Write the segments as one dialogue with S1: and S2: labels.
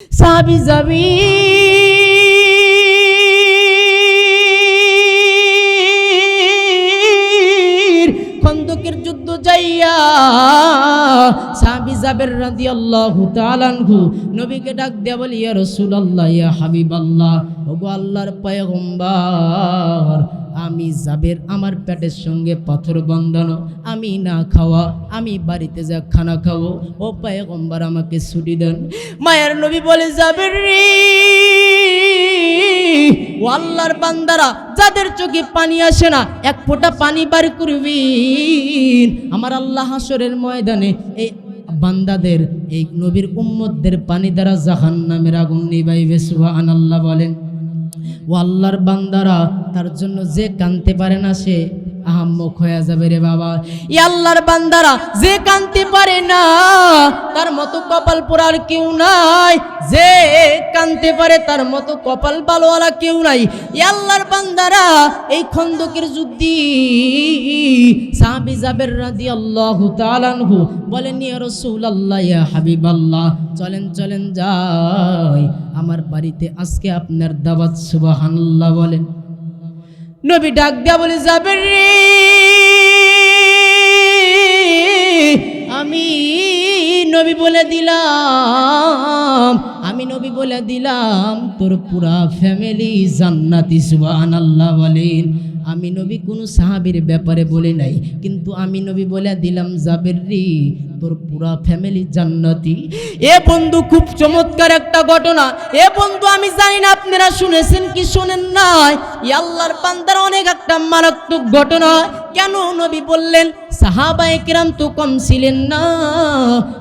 S1: সাহাবী জাবির খন্দকের যুদ্ধ যাইয়া সাহাবী জাবির রাদিয়াল্লাহু তাআলা আনহু নবীকে ডাক দিয়া বলি, ইয়া রাসূলুল্লাহ, ইয়া হাবিবাল্লাহ, ওগো আল্লাহর পয়গম্বর, আমি জাবের আমার পেটের সঙ্গে পাথর বাঁধানো, আমি না খাওয়া, আমি বাড়িতে যা খানা খাবো, ও পয়গম্বর আমাকে ছুটি দেন। মায়ের নবী বলে, জাবের রে, ও আল্লাহর বান্দারা, যাদের চোখে পানি আসে না, এক ফোঁটা পানি বার করবি, আমার আল্লাহ হাসরের ময়দানে এই বান্দাদের, এই নবীর উম্মতদের পানি দ্বারা জাহান্নামের আগুন নিভাইবে। সুবহানাল্লাহ বলেন। ও আল্লাহর বান্দারা, তার জন্য যে কাঁদতে পারে না সে আহাম্মক হয়ে যাবে রে বাবা। ই আল্লাহর বান্দারা, যে কাঁদতে পারে না তার মতো কপাল পোড়ার কেউ নাই, যে কাঁদতে পারে তার মতো কপাল ভালোওয়ালা কেউ নাই। ই আল্লাহর বান্দারা, এই খন্দকের যুদ্ধে সাহাবী জাবের রাদিয়াল্লাহু তাআলা আনহু বলেন, ইয়া রাসূলুল্লাহ, ইয়া হাবিবাল্লাহ, চলেন চলেন যাই আমার বাড়িতে, আজকে আপনার দাওয়াত। সুবহানাল্লাহ বলেন। নবী ডাক দিয়া বলে, জাবের রে, আমি নবী বলে দিলাম তোর পুরা ফ্যামিলি জান্নাতি। সুবহানাল্লাহ বলেন। আমি নবী কোনো সাহাবীর ব্যাপারে বলি নাই, কিন্তু আমি নবী বলে দিলাম, জাবের রে, তোর পুরা ফ্যামিলি জান্নাতি। এ বন্ধু, খুব চমৎকার একটা ঘটনা। এ বন্ধু, আমি জানি না আপনারা শুনেছেন কি শুনেন নাই, আল্লাহর বান্দার অনেক একটা মারাত্মক ঘটনা। কেন নবী বললেন? সাহাবায়ে কেরাম তো কম ছিলেন না,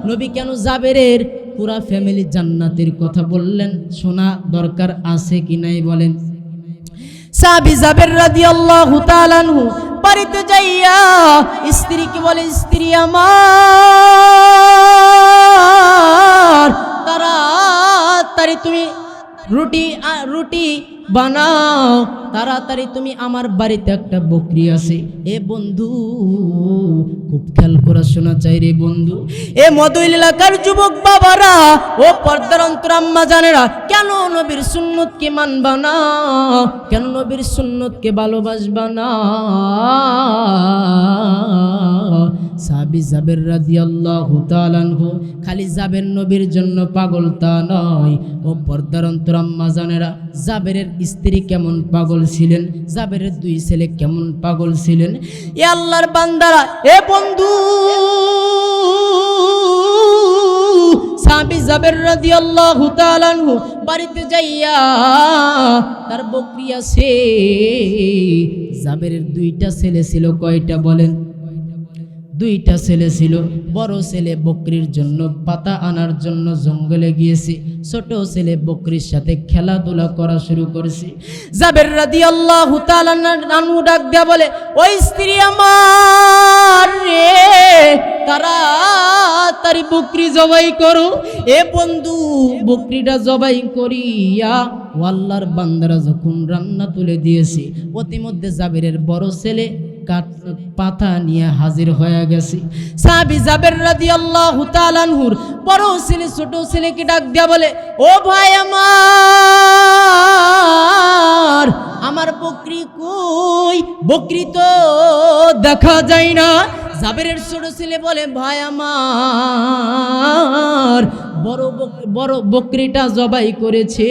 S1: নবী কেন জাবেরের পুরা ফ্যামিলি জান্নাতের কথা বললেন? শোনা দরকার আছে কি নাই বলেন। সাহাবী জাবের রাদিয়াল্লাহু তাআলা আনহু বাড়িতে যাইয়া স্ত্রীকে বলে, স্ত্রী আমার, তাড়াতাড়ি তুমি রুটি বানাও, তাড়াতাড়ি তুমি, আমার বাড়িতে একটা বকরি আছে। এ বন্ধু, খুব খেয়াল করা শোনা চাই রে বন্ধু। এ মদুইল এলাকার যুবক বাবারা, ও পর্দার অন্তর আম্মা জানেরা, কেন নবীর সুন্নতকে মানবা না? কেন নবীর সুন্নতকে ভালোবাসবা না? সাহাবী জাবের রাদিয়াল্লাহু তাআলা আনহু খালি জাবের নবীর জন্য পাগল তা নয়, ও পর্দার অন্তর আম্মা জানেরা, জাবেরের স্ত্রী কেমন পাগল ছিলেন, জাবেরের দুই ছেলে কেমন পাগল ছিলেন। এ আল্লাহর বান্দারা, এ বন্ধু, সাহাবী জাবের রাদিয়াল্লাহু তাআলা আনহু বাড়িতে যাইয়া তার বকরি আছে। জাবেরের দুইটা ছেলে ছিল। কয়টা বলেন? দুইটা ছেলে ছিল। বড় ছেলে বকরির জন্য পাতা আনার জন্য জঙ্গলে গিয়েছে, ছোট ছেলে বকরির সাথে খেলাধুলা করা শুরু করেছে। জাবের রাদিয়াল্লাহু তাআলা আনহু ডাক দিয়া বলে, ওই স্ত্রী আমার রে, তাড়াতাড়ি বকরি জবাই করো। এ বন্ধু, বকরিটা জবাই করিয়া আল্লাহর বান্দারা যখন রান্না তুলে দিয়েছে, অতিমধ্যে জাবেরের বড় ছেলে পাতা নিয়ে হাজির হয়ে গেছে। সাহাবী জাবের রাদিয়াল্লাহু তাআলা আনহুর বড় ছেলে ছোট ছেলেকে ডাক দিয়া বলে, ও ভাই আমার বকরি কই? বকরি তো দেখা যায় না। জাবেরের ছোট ছেলে বলে, ভাই আমার বড় বকরিটা জবাই করেছে।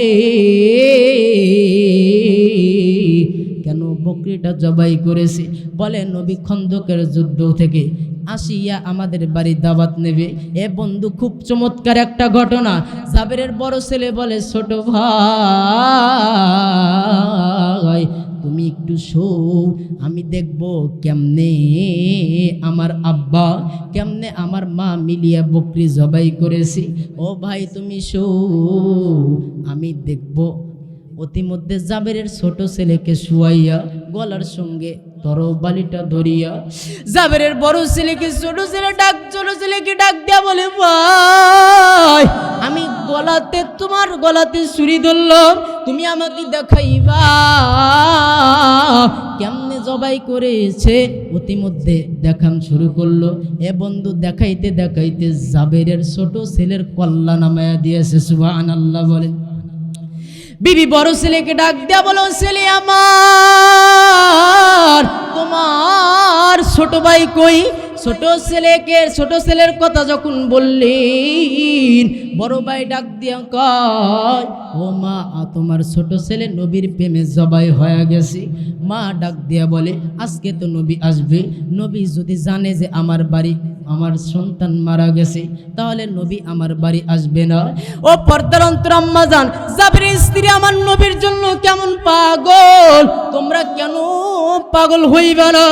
S1: কেন বকরিটা জবাই করেছে? বলে, নবী খন্দকের যুদ্ধ থেকে আসিয়া আমাদের বাড়ি দাওয়াত নেবে। এ বন্ধু, খুব চমৎকার একটা ঘটনা। জাবেরের বড় ছেলে বলে, ছোট ভাই, তুমি একটু শো, আমি দেখব কেমনে আমার আব্বা, কেমনে আমার মা মিলিয়া বকরি জবাই করেছি। ও ভাই, তুমি শো, আমি দেখব। অতিমধ্যে জাবেরের ছোট ছেলেকে শুয়াইয়া গলার সঙ্গে তরবারিটা ধরিয়া জাবেরের বড় ছেলেকে ছোট ছেলেকে ডাক দিয়া বলে, ভাই, আমি তোমার গলাতে ছুরি ধরলাম, তুমি আমাকে দেখাইবা কেমনে জবাই করেছে। অতিমধ্যে দেখান শুরু করলো। এ বন্ধু দেখাইতে দেখাইতে জাবেরের ছোট ছেলের কল্লা নামায়া দিয়েছে। সুবহানাল্লাহ বলেন। বিবি বড় ছেলেকে ডাক দেয়া বলো, ছেলে আমার, তোমার ছোট ভাই কই? ছোট ছেলের কথা যখন বললেন, বড় ভাই ডাক দিয়া কয়, ও মা, তোমার ছোট ছেলে নবীর প্রেমে জবাই হয়ে গেছে। মা ডাক দিয়া বলে, আজকে তো নবী আসবে, নবী যদি জানে যে আমার সন্তান মারা গেছে, তাহলে নবী আমার বাড়ি আসবে না। ও পর্দার অন্তর আম্মা জান, জাবেরের স্ত্রী আমার নবীর জন্য কেমন পাগল, তোমরা কেন পাগল হইবা না?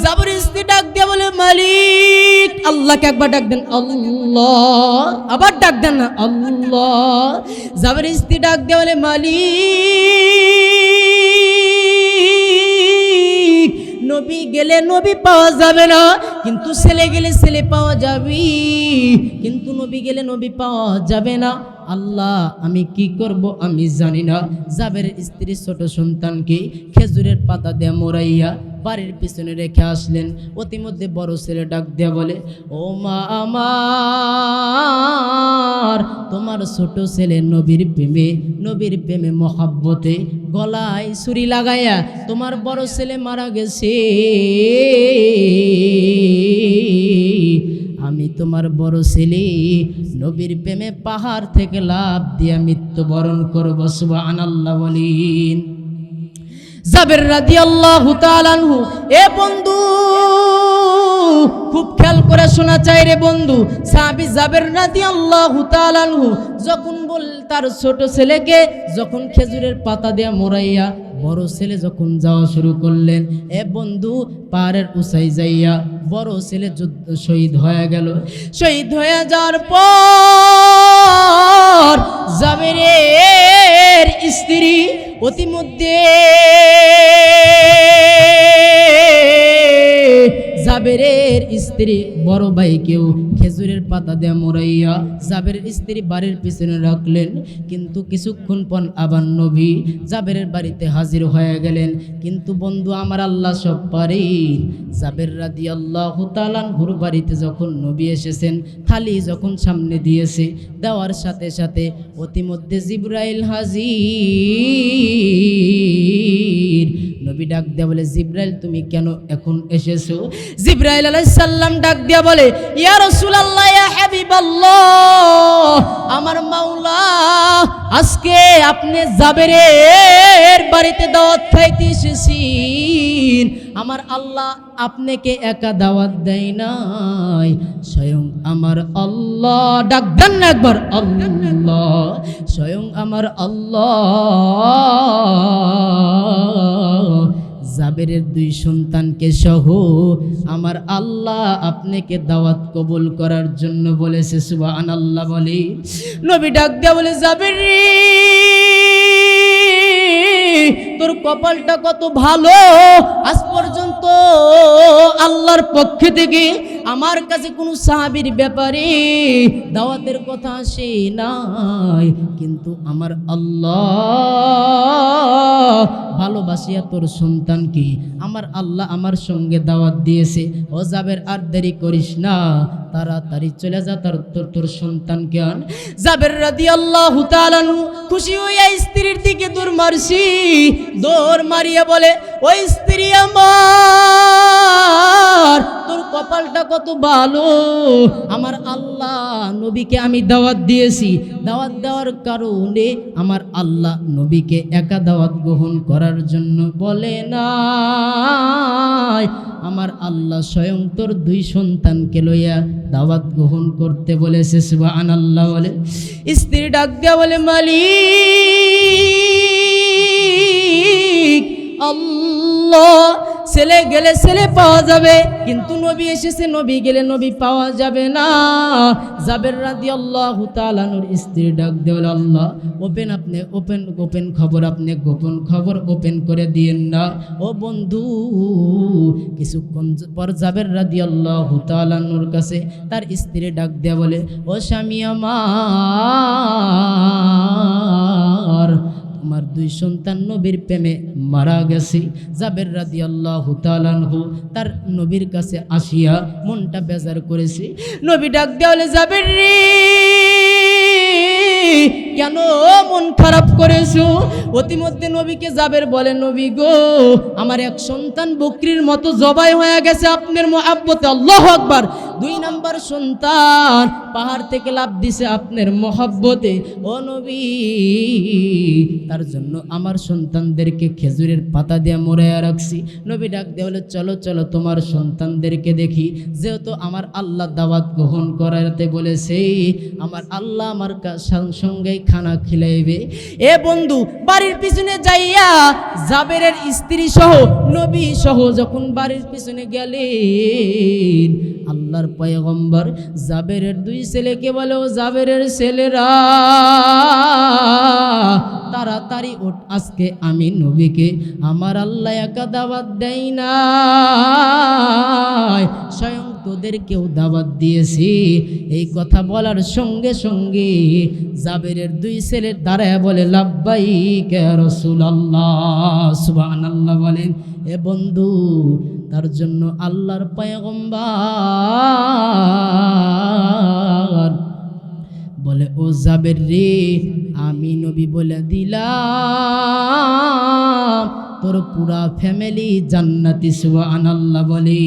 S1: জাবেরের স্ত্রী ডাক দিয়ে বলে, মালিক, আল্লাহকে একবার ডাক দেন, আল্লাহ, আবার ডাক দেন না, আল্লাহ। জাবেরের স্ত্রী ডাক দিয়ে বলে, মালিক, নবী গেলে নবী পাওয়া যাবে না, কিন্তু ছেলে গেলে ছেলে পাওয়া যাবে, কিন্তু নবী গেলে নবী পাওয়া যাবে না। আল্লাহ, আমি কি করব আমি জানি না। জাবেরের স্ত্রী ছোট সন্তানকে খেজুরের পাতা দিয়ে মোড়াইয়া বাড়ির পিছনে রেখে আসলেন। অতিমধ্যে বড় ছেলে ডাক দিয়া বলে, ও মা আমার, তোমার ছোট ছেলে নবীর প্রেমে মহাব্বতে গলায় ছুরি লাগাইয়া তোমার বড় ছেলে মারা গেছে। আমি তোমার বড় ছেলে নবীর প্রেমে পাহাড় থেকে লাফ দিয়া মৃত্যুবরণ করব। সুবহানাল্লাহ বলেন। জাবের রাদিয়াল্লাহু তাআলা আনহু, এ বন্ধু খুব খেয়াল করে শোনা চাই রে বন্ধু। সাহাবী জাবের রাদিয়াল্লাহু তাআলা আনহু যখন তার ছোট ছেলেকে যখন খেজুরের পাতা দিয়ে মোড়াইয়া বড় ছেলে যখন যাওয়া শুরু করলেন, এ বন্ধু পাহাড়ের উঁচাই যাইয়া বড় ছেলে শহীদ হয়ে গেল। শহীদ হয়ে যাওয়ার পর জাবেরের স্ত্রী অতিমধ্যে জাবেরের স্ত্রী বড় ভাইকেও খেজুরের পাতা দিয়ে মোড়াইয়া জাবেরের স্ত্রী বাড়ির পিছনে রাখলেন। কিন্তু কিছুক্ষণ পর আবার নবী জাবেরের বাড়িতে হাজির হয়ে গেলেন। কিন্তু বন্ধু আমার, আল্লাহ সব পারে। জাবের রাদিয়াল্লাহু তাআলা আনহুর বাড়িতে যখন নবী এসেছেন, থালি যখন সামনে দিয়েছে, দেওয়ার সাথে সাথে অতিমধ্যে জিবরাইল হাজির। নবী ডাক দিয়া বলে, জিবরাইল, তুমি কেন এখন এসেছো? জিবরাইল আলাইহিস সালাম ডাক দিয়া বলে, ইয়া রাসূলুল্লাহ, ইয়া হাবিবাল্লাহ, আমার মাওলা, আজকে আপনি জাবেরের বাড়িতে দাওয়াত খাইতে এসেছেন। আমার আল্লাহ আপনাকে একা দাওয়াত দেয় নাই, স্বয়ং আমার আল্লাহ, ডাক দেন না একবার, আল্লাহ, স্বয়ং আমার আল্লাহ জাবেরের দুই সন্তানকে সহ আমার আল্লাহ আপনাকে দাওয়াত কবুল করার জন্য বলেছে। সুবহানাল্লাহ বলি। নবী ডাক দিয়া বলে, জাবের রে, তোর কপালটা কত ভালো, আজ পর্যন্ত আল্লাহর পক্ষ থেকে আমার কাছে কোনো সাহাবীর ব্যাপারে দাওয়াতের কথা আসে নাই, কিন্তু আমার আল্লাহ ভালোবাসিয়া তোর সন্তানকে আমার আল্লাহ আমার সঙ্গে দাওয়াত দিয়েছে। ও জাবের, আর দেরি করিস না, তাড়াতাড়ি চলে যা, তোর সন্তানকে আন। জাবের রাদিয়াল্লাহু তাআলা খুশি হইয়া স্ত্রীর দিকে দৌড় মারছি। দৌড় মারিয়া বলে, ওই স্ত্রী আমার, তোর কপালটা কত ভালো, আমার আল্লাহ নবীকে আমি দাওয়াত দিয়েছি। দাওয়াত দেওয়ার কারণে আমার আল্লাহ নবীকে একা দাওয়াত গ্রহণ করার জন্য বলে না, আমার আল্লাহ স্বয়ং তোর দুই সন্তানকে লইয়া দাওয়াত গ্রহণ করতে বলেছে। সুবহানাল্লাহ বলে। স্ত্রী ডাক দিয়া বলে, মালিক, আল্লাহ, ছেলে গেলে ছেলে পাওয়া যাবে, কিন্তু নবী এসেছে, নবী গেলে নবী পাওয়া যাবে না। জাবের রাদিয়াল্লাহু তাআলা আনহুর স্ত্রী ডাক দিয়ে বলে, আল্লাহ, আপনি ওপেন খবর, আপনি গোপন খবর ওপেন করে দিয়েন না। ও বন্ধু, কিছুক্ষণ পর জাবের রাদিয়াল্লাহু তাআলা আনহুর কাছে তার স্ত্রী ডাক দিয়ে বলে, ও স্বামী আমার, তোমার দুই সন্তান নবীর প্রেমে মারা গেছে। জাবের রাদিয়াল্লাহু তাআলা আনহু তার নবীর কাছে আসিয়া মনটা বেজার করেছে। নবী ডাক দেয়া বলে, জাবের রে কেন মন খারাপ করেছো? অতিমধ্যে নবীকে জাবের বলে, নবী গো, আমার এক সন্তান বকরির মতো জবাই হয়ে গেছে আপনার মহব্বতে, আল্লাহু আকবার। 2 নাম্বার সন্তান পাহাড় থেকে লাফ দিছে আপনার মহব্বতে, ও নবী, তার জন্য আমার সন্তানদেরকে খেজুরের পাতা দিয়ে মোড়াইয়া রাখছি। নবী ডাক দিয়ে বলে, চলো চলো তোমার সন্তানদেরকে দেখি। যেহেতু আমার আল্লাহ দাওয়াত গ্রহণ করাতে বলেছে, আমার আল্লাহ আমার সঙ্গে খানা খিলাইবে। এ বন্ধু, বাড়ির পিছনে যাইয়া জাবেরের স্ত্রী সহ নবী সহ যখন বাড়ির পিছনে গেলেন, আল্লাহর পয়গম্বর জাবেরের 2 ছেলেকে বলে, ও জাবেরের ছেলেরা তাড়াতাড়ি ওঠ, আজকে আমি নবীকে আমার আল্লাহ একা দাওয়াত দেই না, স্বয়ং তোদেরকেও দাওয়াত দিয়েছি। এই কথা বলার সঙ্গে সঙ্গে জাবেরের 2 ছেলে দাঁড়ায় বলে, লাব্বাইক ইয়া রাসূলুল্লাহ, সুবহানাল্লাহ বলেন। এ বন্ধু, তার জন্য আল্লাহর পয়গম্বর বলে, ও জাবের রে, আমি নবী বলে দিলাম তোর পুরা ফ্যামিলি জান্নাতি, সুবহানাল্লাহ বলে।